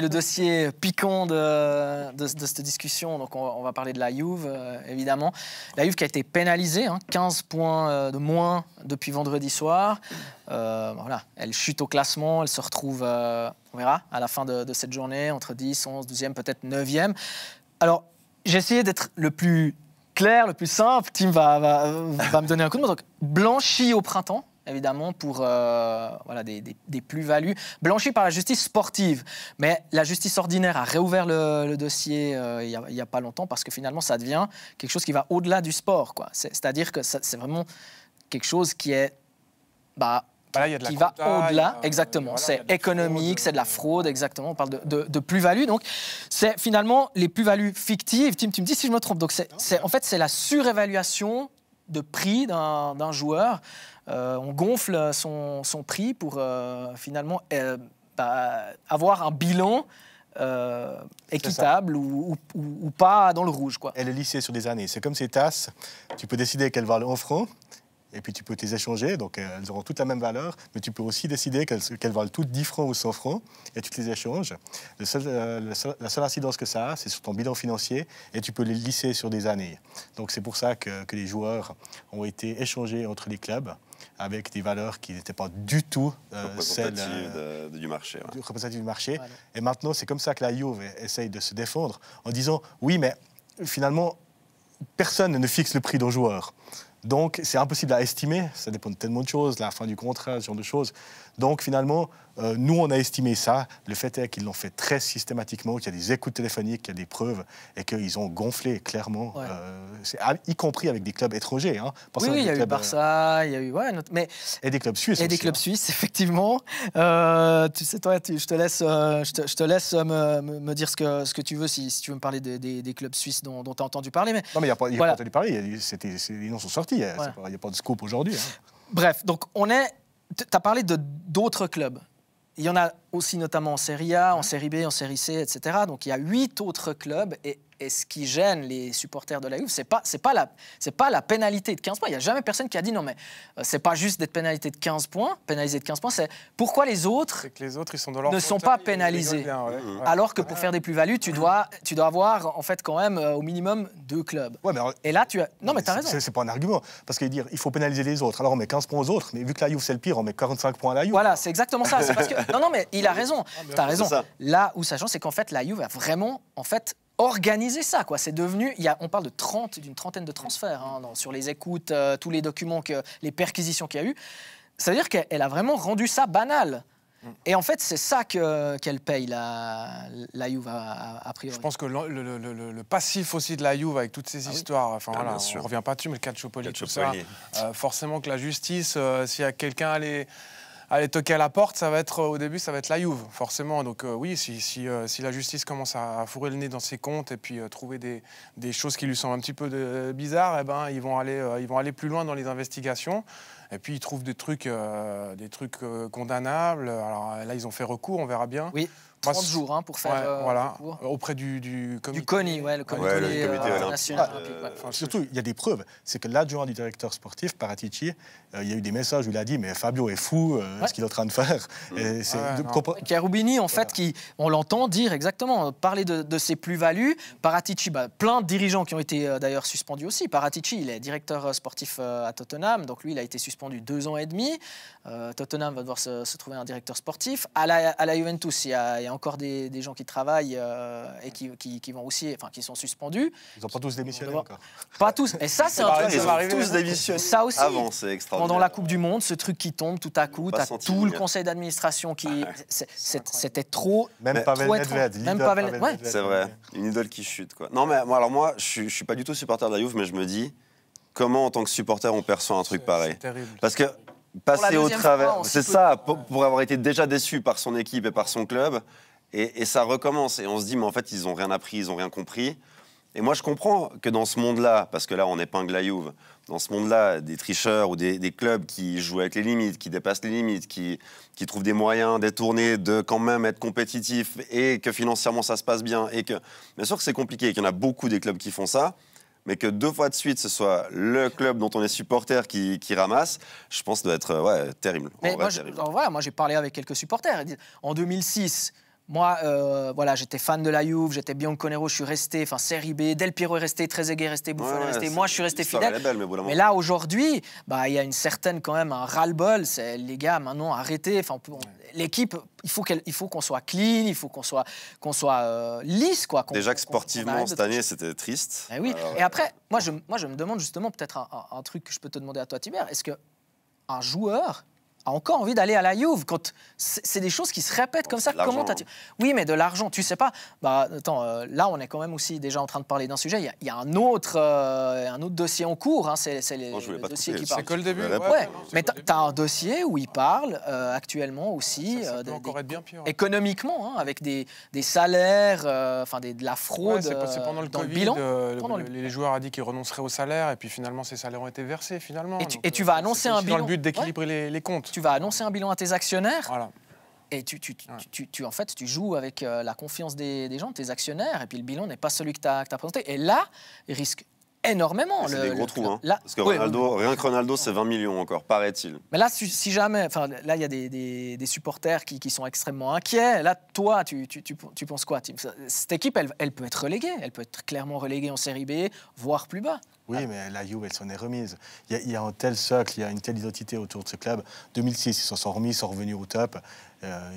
dossier piquant de cette discussion. Donc, on va parler de la Juve, évidemment. La Juve qui a été pénalisée, 15 points de moins depuis vendredi soir. Voilà, elle chute au classement, elle se retrouve, on verra, à la fin de cette journée, entre 10, 11, 12e, peut-être 9e. Alors, j'ai essayé d'être le plus clair, le plus simple. Tim va me donner un coup de main. Donc, blanchi au printemps, évidemment, pour voilà, des plus-values. Blanchi par la justice sportive. Mais la justice ordinaire a réouvert le dossier il n'y a pas longtemps parce que finalement, ça devient quelque chose qui va au-delà du sport, quoi. C'est-à-dire que c'est vraiment quelque chose qui est... qui va au-delà, exactement. Voilà, c'est économique, c'est de la fraude, exactement. On parle de plus-value. Donc, c'est finalement les plus-values fictives. Tim, tu me dis si je me trompe. Donc, en fait, c'est la surévaluation de prix d'un joueur. On gonfle son prix pour finalement avoir un bilan équitable ou pas dans le rouge, quoi. Elle est lissée sur des années. C'est comme ces tasses. Tu peux décider qu'elles valent 1 franc. Et puis tu peux les échanger, donc elles auront toutes la même valeur, mais tu peux aussi décider qu'elles valent toutes 10 francs ou 100 francs, et tu te les échanges. La seule incidence que ça a, c'est sur ton bilan financier, et tu peux les lisser sur des années. Donc c'est pour ça que les joueurs ont été échangés entre les clubs avec des valeurs qui n'étaient pas du tout représentatives du marché. Ouais. Représentatives du marché. Voilà. Et maintenant, c'est comme ça que la Juve essaye de se défendre, en disant, oui, mais finalement, personne ne fixe le prix d'un joueur. Donc, c'est impossible à estimer. Ça dépend de tellement de choses, la fin du contrat, ce genre de choses. Donc, finalement, nous, on a estimé ça. Le fait est qu'ils l'ont fait très systématiquement, qu'il y a des écoutes téléphoniques, qu'il y a des preuves, et qu'ils ont gonflé, clairement, Ouais. y compris avec des clubs étrangers. Hein. Oui, il y a eu Barça, il y a eu... mais et des clubs suisses et aussi, des clubs hein. suisses, effectivement. Tu sais, toi, je te laisse me dire ce que tu veux, si tu veux me parler des clubs suisses dont tu as entendu parler. Mais Non, mais il n'y a pas voilà. entendu parler. Les noms sont sortis. Il n'y a pas de scoop aujourd'hui. Hein. Bref, donc tu as parlé d'autres clubs. Il y en a aussi notamment en Serie A, en Série B, en Série C, etc. Donc il y a 8 autres clubs. Et ce qui gêne les supporters de la Juve, c'est pas la pénalité de 15 points. Il n'y a jamais personne qui a dit non, mais c'est pas juste d'être pénalisé de 15 points. Pénalisé de 15 points, c'est pourquoi les autres C'est que les autres, ils sont dans leur ne sont fauteuil, pas ils pénalisés. rigolent bien, ouais. Alors que pour faire des plus-values, tu dois avoir en fait quand même au minimum 2 clubs. Ouais, mais alors, Et là, tu as... Non, mais tu as raison. c'est pas un argument. Parce qu'il dire il faut pénaliser les autres. Alors on met 15 points aux autres. Mais vu que la Juve, c'est le pire, on met 45 points à la Juve. Voilà, c'est exactement ça. C'est parce que... Non, mais il a raison. Tu as raison. c'est ça. Là où ça change, c'est qu'en fait, la Juve a vraiment organisé ça, quoi. C'est devenu... On parle d'une trentaine de transferts sur les écoutes, tous les documents, les perquisitions qu'il y a eu. Ça veut dire qu'elle a vraiment rendu ça banal. Et en fait, c'est ça qu'elle paye, la Juve, a priori. Je pense que le passif aussi de la Juve avec toutes ces histoires, enfin Ah, voilà, bien sûr. on revient pas dessus, mais le Calciopoli, tout ça, Calciopoli. forcément que la justice, s'il y a quelqu'un aller toquer à la porte, ça va être au début, ça va être la Juve, forcément. Donc oui, si la justice commence à fourrer le nez dans ses comptes et puis trouver des choses qui lui semblent un petit peu bizarres, eh ben ils vont aller plus loin dans les investigations. Et puis ils trouvent des trucs condamnables. Alors là, ils ont fait recours, on verra bien. Oui, 30 jours pour faire voilà, recours. auprès du comité. Du CONI, le comité, international olympique. Ouais. Enfin, surtout, il y a des preuves. C'est que l'adjoint du directeur sportif, Paratici, il y a eu des messages où il a dit mais Fabio est fou, ce qu'il est en train de faire. Et c'est Chiarubini, en fait, on l'entend dire exactement, parler de ses plus-values. Paratici, plein de dirigeants qui ont été d'ailleurs suspendus aussi. Paratici, il est directeur sportif à Tottenham, donc lui, il a été suspendu 2 ans et demi. Tottenham va devoir se trouver un directeur sportif. À la Juventus, il y a encore des gens qui travaillent et qui vont aussi, qui sont suspendus. Ils n'ont pas tous démissionné encore. Pas tous, mais ça, c'est un truc. Ils ont tous démissionné. Ça aussi. Avant, c'est extraordinaire. Pendant la Coupe du Monde, ce truc qui tombe tout à coup, Pas t'as senti tout le venir. conseil d'administration qui... C'était trop... Même Pavel trop Nedved. étrange. Même Pavel Nedved. ouais. C'est vrai, une idole qui chute, quoi. Non, mais alors je suis pas du tout supporter de la Juve, mais je me dis, comment en tant que supporter on perçoit un truc pareil? C'est terrible. Parce que passer au deuxième travers, fois, on c'est s'y ça, pour avoir été déjà déçu par son équipe et par son club, et ça recommence. Et on se dit, mais en fait, ils n'ont rien appris, ils n'ont rien compris. Et moi, je comprends que dans ce monde-là, parce que là, on épingle la Juve, dans ce monde-là, des tricheurs ou des clubs qui jouent avec les limites, qui dépassent les limites, qui trouvent des moyens détournés de quand même être compétitifs et que financièrement, ça se passe bien. Et que, bien sûr que c'est compliqué et qu'il y en a beaucoup des clubs qui font ça, mais que 2 fois de suite, ce soit le club dont on est supporter qui ramasse, je pense que ça doit être terrible. Mais En vrai, moi, terrible. moi, j'ai parlé avec quelques supporters. Ils disent, en 2006, Moi, voilà, j'étais fan de la Juve, j'étais Bianconero, je suis resté, enfin Serie B, Del Piero est resté, Trezeguet est resté, Buffon est resté. Moi, je suis resté fidèle. Mais là, aujourd'hui, il y a une certaine quand même un ras-le-bol. C'est les gars, maintenant, arrêtez. Enfin, l'équipe, il faut qu'on soit clean, il faut qu'on soit lisse, quoi. Déjà que sportivement cette année, c'était triste. Oui. Et après, moi, je me demande justement peut-être un truc que je peux te demander à toi, Tibère. Est-ce que un joueur a encore envie d'aller à la Juve quand c'est des choses qui se répètent comme ça? Comment Oui, mais de l'argent, tu sais pas. Attends, là, on est quand même aussi déjà en train de parler d'un sujet. Il y a un autre dossier en cours. Hein, c'est le dossier qui parle. C'est que le début. Ouais, mais tu as un dossier où il parle actuellement aussi ça peut encore être bien pire. Économiquement, hein, avec des salaires, de la fraude. C'est pendant le Covid, bilan. Les joueurs ont dit qu'ils renonceraient au salaire et puis finalement ces salaires ont été versés finalement. Et tu vas annoncer un bilan. Dans le but d'équilibrer les comptes. Tu vas annoncer un bilan à tes actionnaires. Voilà. Et tu joues avec la confiance des gens, de tes actionnaires, et puis le bilan n'est pas celui que tu as présenté. Et là, il risque énormément. C'est des gros trous. Hein. Parce que rien que Ronaldo, c'est 20 millions encore, paraît-il. Mais là, si jamais... Là, il y a des supporters qui sont extrêmement inquiets. Là, toi, tu penses quoi, Tim? Cette équipe, elle peut être reléguée. Elle peut être clairement reléguée en Série B, voire plus bas. Oui, mais la Juve, elle s'en est remise. Il y a un tel socle, il y a une telle identité autour de ce club. 2006, ils s'en sont remis, ils sont revenus au top.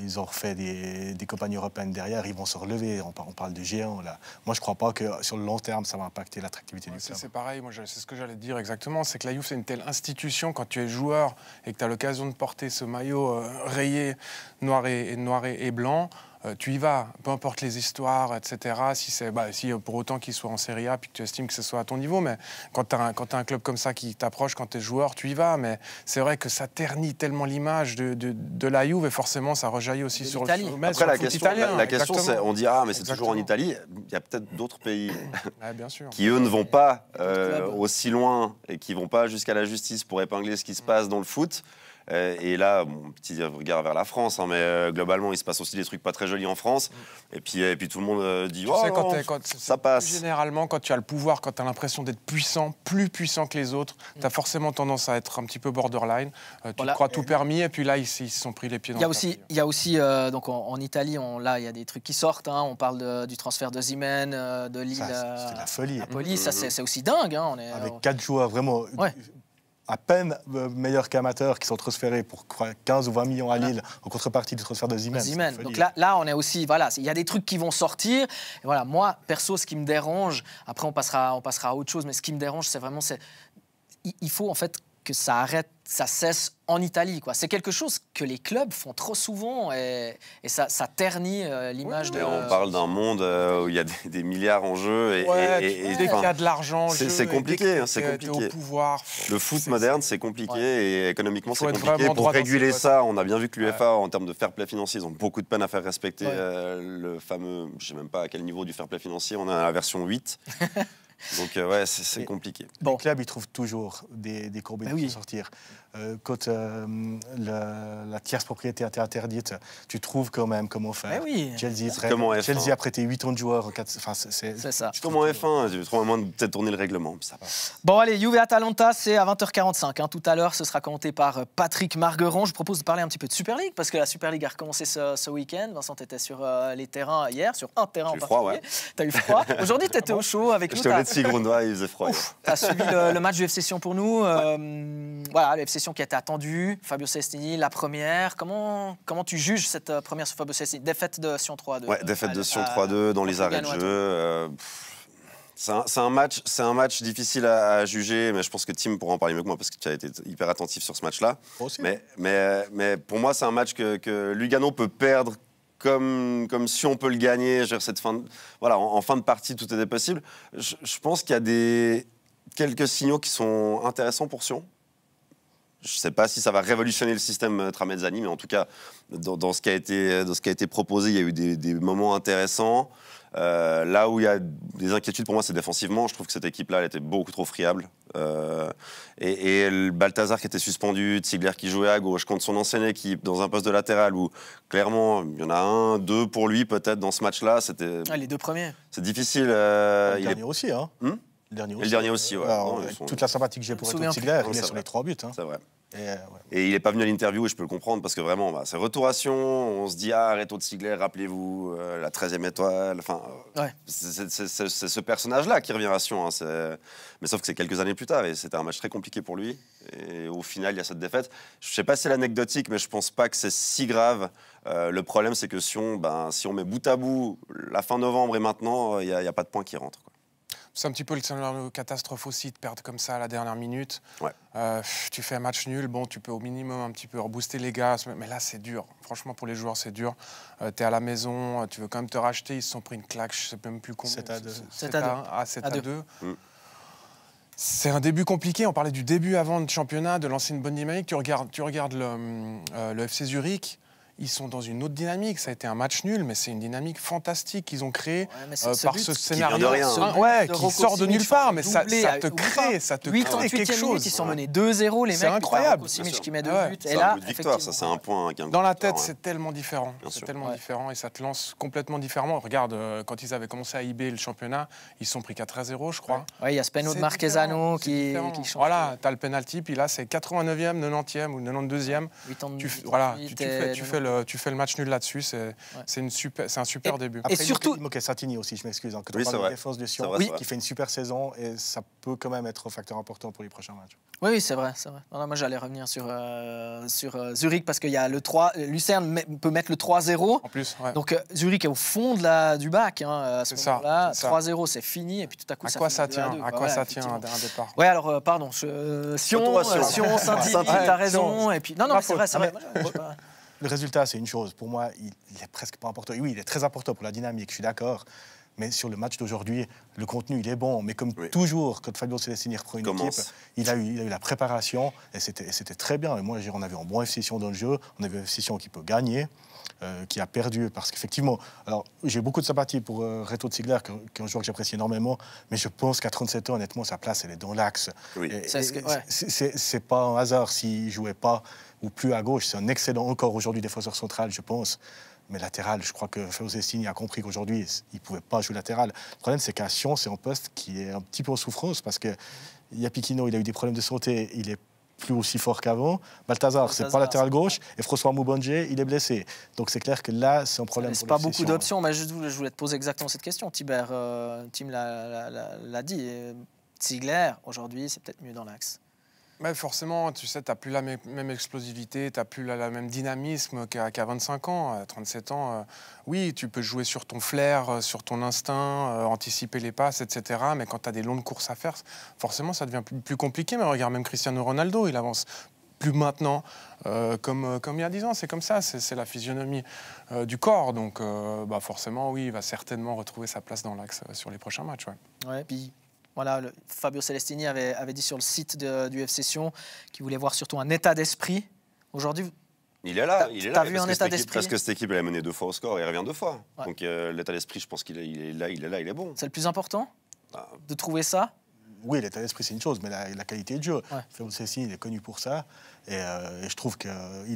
Ils ont refait des campagnes européennes derrière, ils vont se relever. On parle de géants, là. Moi, je ne crois pas que sur le long terme, ça va impacter l'attractivité du club. C'est pareil, moi, c'est ce que j'allais te dire exactement. C'est que la Juve, c'est une telle institution. Quand tu es joueur et que tu as l'occasion de porter ce maillot rayé noir et blanc, tu y vas, peu importe les histoires, etc. Si pour autant qu'il soit en Serie A puis que tu estimes que ce soit à ton niveau, mais quand tu as un club comme ça qui t'approche, quand tu es joueur, tu y vas. Mais c'est vrai que ça ternit tellement l'image de la Juve et forcément ça rejaillit aussi sur l'Italie. Après, la question c'est, on dit mais c'est toujours en Italie. Il y a peut-être d'autres pays bien sûr. qui eux ne vont pas aussi loin et qui vont pas jusqu'à la justice pour épingler ce qui se passe dans le foot. Et là, petit regard vers la France, hein, mais globalement, il se passe aussi des trucs pas très jolis en France. Et puis tout le monde dit ça passe. Généralement, quand tu as le pouvoir, quand tu as l'impression d'être puissant, plus puissant que les autres, tu as forcément tendance à être un petit peu borderline. Tu te crois tout permis, et puis là, ils se sont pris les pieds dans le tapis. Il y a aussi donc en Italie, là, il y a des trucs qui sortent. Hein, on parle du transfert de Zimen, de Lille. C'était la folie. Napoli, ça, c'est aussi dingue. Hein, avec 4 joueurs vraiment... Ouais. À peine meilleurs qu'amateurs qui sont transférés pour 15 ou 20 millions à Lille en contrepartie du transfert de Zimen. Donc là, on est aussi... Voilà, il y a des trucs qui vont sortir. Et voilà, moi, perso, ce qui me dérange... Après, on passera à autre chose, mais ce qui me dérange, c'est vraiment... Il faut, en fait, que ça arrête, ça cesse en Italie, quoi. C'est quelque chose que les clubs font trop souvent et ça ternit l'image de... On parle d'un monde où il y a des milliards en jeu et dès qu'il y a de l'argent, c'est compliqué. C'est compliqué. Au pouvoir, le foot moderne, c'est compliqué et économiquement, c'est compliqué. Pour réguler ça, on a bien vu que l'UEFA, en termes de fair play financier, ils ont beaucoup de peine à faire respecter le fameux, je ne sais même pas à quel niveau du fair play financier, on a la version 8. Donc c'est compliqué. Les clubs, ils trouvent toujours des courbes pour sortir. Quand la tierce propriété était interdite, tu trouves quand même comment faire. Chelsea a prêté 8 ans de joueurs. C'est ça. Comme en F1, j'ai trop moins de peut-être tourner le règlement. Ça passe. Bon, allez, Juve-Atalanta, c'est à 20h45. Hein. Tout à l'heure, ce sera commenté par Patrick Margueron. Je propose de parler un petit peu de Super League, parce que la Super League a recommencé ce week-end. Vincent, tu étais sur les terrains hier, sur un terrain en particulier. Tu as eu froid. Aujourd'hui, tu étais au chaud avec nous. Sigrundois, il faisait froid. Tu as suivi le match du FC Sion pour nous. Voilà, le FC Sion qui a été attendu. Fabio Cestini, la première. Comment tu juges cette première sur Fabio Cestini? Défaite de Sion 3-2. Ouais, défaite de Sion 3-2 dans les arrêts de jeu. C'est un match difficile à juger, mais je pense que Tim pourra en parler mieux que moi parce que tu as été hyper attentif sur ce match-là. Mais pour moi, c'est un match que Lugano peut perdre comme Sion peut le gagner. En fin de partie, tout était possible. Je pense qu'il y a quelques signaux qui sont intéressants pour Sion. Je ne sais pas si ça va révolutionner le système Tramezzani, mais en tout cas, dans ce qui a été proposé, il y a eu des moments intéressants. Là où il y a des inquiétudes pour moi, c'est défensivement. Je trouve que cette équipe-là, elle était beaucoup trop friable. Et le Balthazar qui était suspendu, Ziegler qui jouait à gauche contre son ancienne équipe dans un poste de latéral où clairement il y en a 1, 2 pour lui peut-être dans ce match-là. Les deux premiers. C'est difficile. Le dernier aussi, hein. Le dernier Et le dernier aussi, ouais. Alors, Non, avec ils sont- toute la sympathie que j'ai pour Je me Reto souviens Ziegler, plus. il est C'est sur vrai. les 3 buts. Hein. C'est vrai. Ouais. Et il n'est pas venu à l'interview et je peux le comprendre parce que vraiment, c'est restauration. On se dit, Reto Ziegler, rappelez-vous, la 13e étoile. Enfin, Ouais. c'est ce personnage-là qui revient à Sion. Hein, mais sauf que c'est quelques années plus tard et c'était un match très compliqué pour lui. Et au final, il y a cette défaite. Je ne sais pas si c'est anecdotique, mais je ne pense pas que c'est si grave. Le problème, c'est que Sion, si on met bout à bout la fin novembre et maintenant, il n'y a pas de points qui rentrent. Quoi. C'est un petit peu le scénario de catastrophe aussi de perdre comme ça à la dernière minute. Ouais. Tu fais un match nul, bon, tu peux au minimum un petit peu rebooster les gars, mais là c'est dur. Franchement, pour les joueurs, c'est dur. Tu es à la maison, tu veux quand même te racheter, ils se sont pris une claque, je sais même plus combien. 7-2. 7-1. Ah, 7-2. Mm. C'est un début compliqué. On parlait du début avant le championnat, de lancer une bonne dynamique. Tu regardes le FC Zurich. Ils sont dans une autre dynamique. Ça a été un match nul, mais c'est une dynamique fantastique qu'ils ont créée par ce scénario. Qui vient de rien. Qui sort de nulle part, mais ça te crée quelque chose. Ils sont menés 2-0, les mecs. C'est incroyable. Simic qui met 2 buts. C'est Et un là, but de victoire, ça c'est un point. Dans la tête, c'est tellement différent. Bien C'est sûr. tellement différent et ça te lance complètement différemment. Regarde, quand ils avaient commencé à IB le championnat, ils se sont pris 4-0, je crois. il y a ce péno de C'est Marquezano différent, qui change. Voilà, tu as le penalty, puis là, c'est 89e, 90e ou 92e. Tu fais le match nul là-dessus. C'est un super début. Après, Et surtout- il manquait Satini aussi, je m'excuse. Quand Oui, on c'est parle de vrai. défense de C'est Sion, vrai, c'est qui fait une super saison et ça peut quand même être un facteur important pour les prochains matchs. Oui, c'est vrai. Non, moi, j'allais revenir sur Zurich parce qu'il y a le 3. Lucerne peut mettre le 3-0. En plus, ouais. Donc Zurich est au fond du bac à ce C'est ça, moment-là. c'est ça. 3-0, c'est fini et puis tout à coup À quoi ça finit 2-2, tient quoi. À quoi Voilà, ça tient effectivement. un départ Ouais, alors pardon, Sion, Retour à Sion. Saint-Yves, Saint-Yves. t'as raison. Et puis non, Ma mais c'est faute. vrai, c'est vrai. Ah, mais- Le résultat, c'est une chose. Pour moi, il est presque pas important. Oui, il est très important pour la dynamique, je suis d'accord. Mais sur le match d'aujourd'hui, le contenu, il est bon. Mais comme toujours, quand Fabio Celestini reprend une équipe, il a eu la préparation et c'était très bien. Et moi, on avait un bon FC Sion dans le jeu. On avait un FC Sion qui peut gagner, qui a perdu. Parce qu'effectivement, alors j'ai beaucoup de sympathie pour Reto Ziegler, qui est un joueur que j'apprécie énormément. Mais je pense qu'à 37 ans, honnêtement, sa place, elle est dans l'axe. Oui. Et Ouais. c'est pas un hasard s'il jouait pas ou plus à gauche. C'est un excellent encore aujourd'hui défenseur central, je pense. Mais latéral, je crois que Fabio Celestini a compris qu'aujourd'hui, il ne pouvait pas jouer latéral. Le problème, c'est qu'à Sion, c'est un poste qui est un petit peu en souffrance parce que Yapikino, il a eu des problèmes de santé, il est plus aussi fort qu'avant. Balthazar, c'est pas latéral gauche. Et François Moubonge, il est blessé. Donc c'est clair que là, c'est un problème. C'est pas beaucoup d'options. Mais je voulais te poser exactement cette question. Tim l'a dit. Ziegler, aujourd'hui, c'est peut-être mieux dans l'axe. Mais forcément, tu sais, tu n'as plus la même explosivité, tu n'as plus la même dynamisme qu'à 25 ans. À 37 ans, oui, tu peux jouer sur ton flair, sur ton instinct, anticiper les passes, etc. Mais quand tu as des longues courses à faire, forcément, ça devient plus compliqué. Mais regarde, même Cristiano Ronaldo, il avance plus maintenant comme il y a 10 ans. C'est comme ça, c'est la physionomie du corps. Donc, forcément, oui, il va certainement retrouver sa place dans l'axe sur les prochains matchs. Ouais, puis... Voilà, Fabio Celestini avait dit sur le site du FC Sion qu'il voulait voir surtout un état d'esprit. Aujourd'hui, il est là. T'as vu un état d'esprit ? Parce que cette équipe, elle a mené 2 fois au score et il revient 2 fois. Ouais. Donc l'état d'esprit, je pense qu'il est là, il est bon. c'est le plus important Ah. de trouver ça. Oui, l'état d'esprit, c'est une chose, mais la qualité de jeu. Ouais. Fabio Celestini, il est connu pour ça. Et je trouve qu'il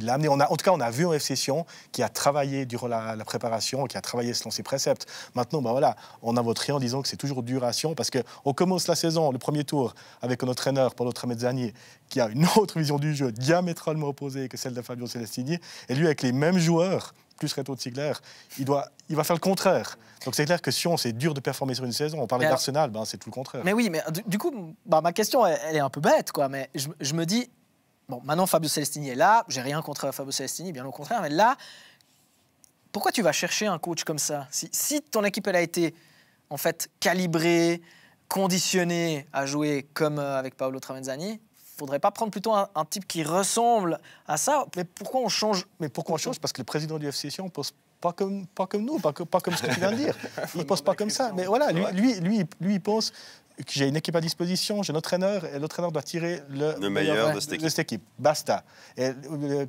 l'a amené. En tout cas, on a vu un FC Sion qui a travaillé durant la préparation, qui a travaillé selon ses préceptes. Maintenant, voilà, on a voté en disant que c'est toujours dur à Sion parce qu'on commence la saison, le premier tour, avec un entraîneur, Paolo Tramezzani, qui a une autre vision du jeu diamétralement opposée que celle de Fabio Celestini. Et lui, avec les mêmes joueurs, plus Reto Ziegler, il va faire le contraire. Donc c'est clair que Sion, c'est dur de performer sur une saison. On parlait d'Arsenal, c'est tout le contraire. Mais oui, mais du coup, ma question, elle est un peu bête, quoi. Mais je me dis, bon, maintenant Fabio Celestini est là. J'ai rien contre Fabio Celestini, bien au contraire. Mais là, pourquoi tu vas chercher un coach comme ça ? Si ton équipe, elle a été en fait calibrée, conditionnée à jouer comme avec Paolo Tramezzani, faudrait pas prendre plutôt un type qui ressemble à ça ? Mais pourquoi on change ? Parce que le président du FC Sion pense pas comme nous, pas comme ce que tu viens de dire. Il pense pas comme ça. Mais voilà, lui, il pense que j'ai une équipe à disposition, j'ai un entraîneur, et l'entraîneur doit tirer le meilleur de cette équipe. Basta. Et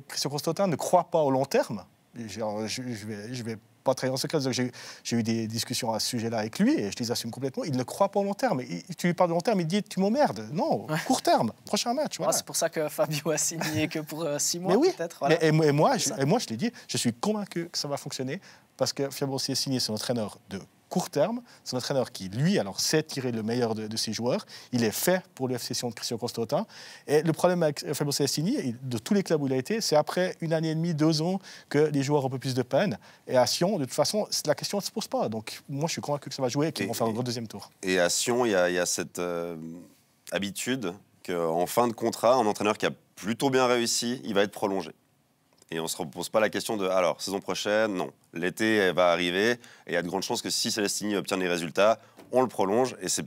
Christian Constantin ne croit pas au long terme. Je vais pas trahir en secret. J'ai eu des discussions à ce sujet-là avec lui et je les assume complètement. Il ne croit pas au long terme. Tu lui parles de long terme, il dit tu m'emmerdes. Non, court terme, prochain match. Voilà. C'est pour ça que Fabio a signé que pour 6 mois, mais oui. peut-être. Voilà. Et moi, je l'ai dit, je suis convaincu que ça va fonctionner parce que Fabio Celestini, c'est un entraîneur de court terme. C'est un entraîneur qui, lui, alors, sait tirer le meilleur de ses joueurs. Il est fait pour le FC Sion de Christian Constantin. Et le problème avec Fabio Celestini, de tous les clubs où il a été, c'est après 1 année et demie, 2 ans, que les joueurs ont un peu plus de peine. Et à Sion, de toute façon, la question ne se pose pas. Donc, moi, je suis convaincu que ça va jouer et qu'ils vont faire un gros deuxième tour. Et à Sion, il y a cette habitude qu'en fin de contrat, un entraîneur qui a plutôt bien réussi, il va être prolongé. Et on ne se repose pas la question de, alors, saison prochaine, non. L'été elle va arriver, et il y a de grandes chances que si Celestini obtient des résultats, on le prolonge, et c'est,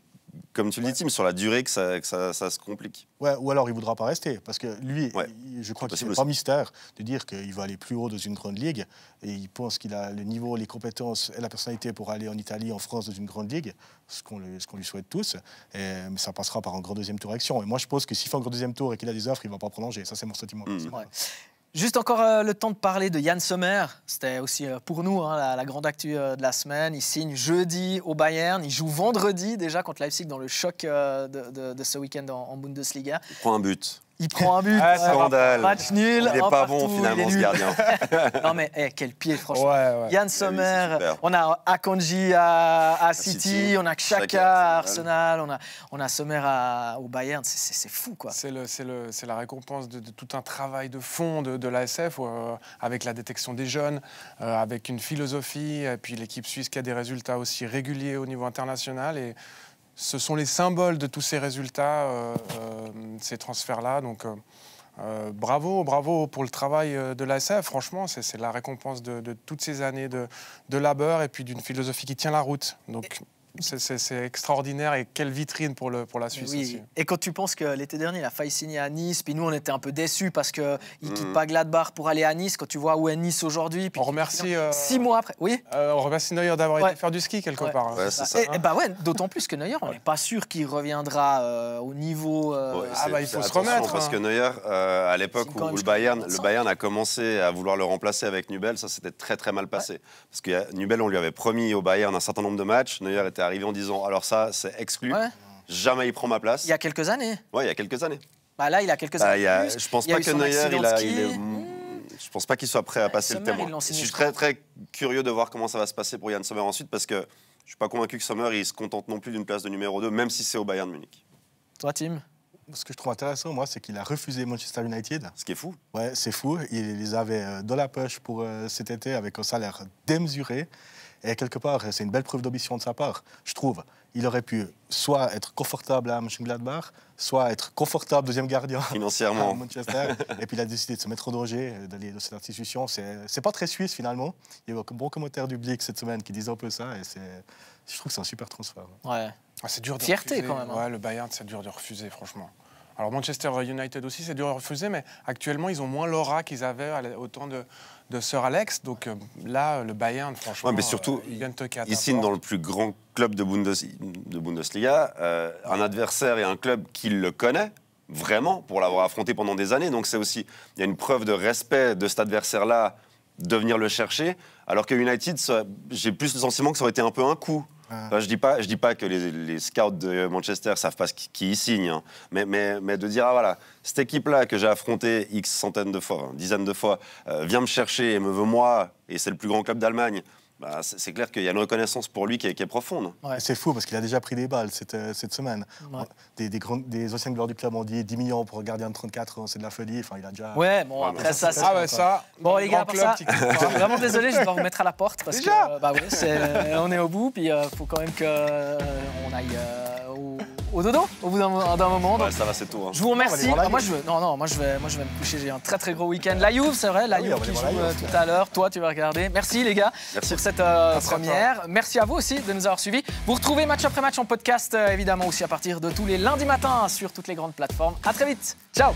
comme tu le dis, Tim, sur la durée que ça se complique. Ouais, ou alors il ne voudra pas rester, parce que lui, Ouais. je crois que c'est Possible pas aussi. mystère de dire qu'il va aller plus haut dans une grande ligue, et il pense qu'il a le niveau, les compétences et la personnalité pour aller en Italie, en France, dans une grande ligue, ce qu'on lui souhaite tous, mais ça passera par un grand deuxième tour action. Et moi, je pense que s'il fait un grand deuxième tour et qu'il a des offres, il ne va pas prolonger. Ça, c'est mon sentiment. Ouais. Juste encore le temps de parler de Yann Sommer. C'était aussi pour nous la grande actu de la semaine. Il signe jeudi au Bayern. Il joue vendredi déjà contre Leipzig dans le choc de ce week-end en Bundesliga. Il prend un but. Il prend un but. Scandale. Match nul. Il n'est un pas partout, bon, finalement, il est ce nul. gardien. Non mais quel pied, franchement. Ouais. Yann c'est Sommer, super. on a Akanji à City, City, on a Xhaka Xhaka à à Arsenal, on a Sommer au Bayern. C'est fou, quoi. C'est la récompense de tout un travail de fond de l'ASF avec la détection des jeunes, avec une philosophie, et puis l'équipe suisse qui a des résultats aussi réguliers au niveau international. Et ce sont les symboles de tous ces résultats, ces transferts-là. Donc bravo pour le travail de l'ASF. Franchement, c'est la récompense de toutes ces années de labeur et puis d'une philosophie qui tient la route. Donc c'est extraordinaire et quelle vitrine pour la Suisse Oui. aussi. Et quand tu penses que l'été dernier, il a failli signer à Nice, puis nous, on était un peu déçus parce qu'il ne quitte pas Gladbach pour aller à Nice. Quand tu vois où est Nice aujourd'hui, puis On remercie 6 mois après. Oui. on remercie Neuer d'avoir Ouais. été faire du ski quelque Ouais. part. Ouais, c'est ça. Et bah ouais, d'autant plus que Neuer, on n'est pas sûr qu'il reviendra au niveau. Ouais, il faut se attention, remettre. Parce que Neuer, à l'époque C'est quand où même le Bayern jusqu'à a commencé à vouloir le remplacer avec Nubel, ça s'était très très mal passé. Parce que Nubel, on lui avait promis au Bayern un certain nombre de matchs. Neuer était arrivé en disant, alors ça, c'est exclu. Ouais. Jamais il prend ma place. Il y a quelques années. Ouais, il y a quelques années. Bah là, il a quelques années. Je pense Il y a pas eu que son Neuer, accident de ski. je pense pas qu'il soit prêt à passer le Sommer, ils témoin. l'ont Je signé, suis je très très curieux de voir comment ça va se passer pour Yann Sommer ensuite, parce que je suis pas convaincu que Sommer il se contente non plus d'une place de numéro 2, même si c'est au Bayern Munich. Toi, Tim? Ce que je trouve intéressant, moi, c'est qu'il a refusé Manchester United. Ce qui est fou. Ouais, c'est fou. Il les avait dans la poche pour cet été avec un salaire démesuré. Et quelque part, c'est une belle preuve d'ambition de sa part, je trouve. Il aurait pu soit être confortable à Mönchengladbach, soit être confortable deuxième gardien Financièrement. à Manchester. Et puis il a décidé de se mettre en danger, d'aller dans cette institution. C'est pas très suisse finalement. Il y a eu un bon commentaire du Blick cette semaine qui disait un peu ça. Et je trouve que c'est un super transfert. Ouais. C'est dur de Fierté, refuser. quand même, hein. Ouais, le Bayern, c'est dur de refuser, franchement. Alors Manchester United aussi, c'est dur de refuser, mais actuellement, ils ont moins l'aura qu'ils avaient au temps de Sir Alex. Donc là, le Bayern, franchement, Ouais, mais surtout, ils viennent toquer à ta il signe porte. dans le plus grand club de Bundesliga, un adversaire et un club qui le connaît vraiment pour l'avoir affronté pendant des années. Donc c'est aussi, il y a une preuve de respect de cet adversaire-là de venir le chercher. Alors que United, j'ai plus le sentiment que ça aurait été un peu un coup. Enfin, je dis pas que les scouts de Manchester savent pas qui ils signent, hein. mais de dire ah voilà, cette équipe-là que j'ai affrontée X centaines de fois, dizaines de fois, vient me chercher et me veut moi, et c'est le plus grand club d'Allemagne. Bah, c'est clair qu'il y a une reconnaissance pour lui qui est profonde. Ouais. Et c'est fou parce qu'il a déjà pris des balles cette semaine. Ouais. Des anciens joueurs du club ont dit 10 millions pour un gardien de 34 ans, c'est de la folie. Enfin, il a déjà... Ouais, bon, Ouais, après mais ça, c'est. Ah ouais, ça. Bon, les gars, grand pour club, ça, tu- je suis vraiment désolé, je dois vous mettre à la porte parce Déjà que bah ouais, on est au bout, puis il faut quand même qu'on aille au dodo au bout d'un moment. Donc, Ouais, ça va, c'est tout. Hein. je vous remercie. On va aller voir la Moi, Juve. je vais me coucher. J'ai un très très gros week-end. La Juve, c'est vrai, la Ah oui, Juve on va qui aller joue voir la Juve, tout à l'heure. Toi, tu vas regarder. Merci les gars Merci. pour cette toi. première. Merci à vous aussi de nous avoir suivis. Vous retrouvez match après match en podcast, évidemment aussi à partir de tous les lundis matins sur toutes les grandes plateformes. À très vite. Ciao.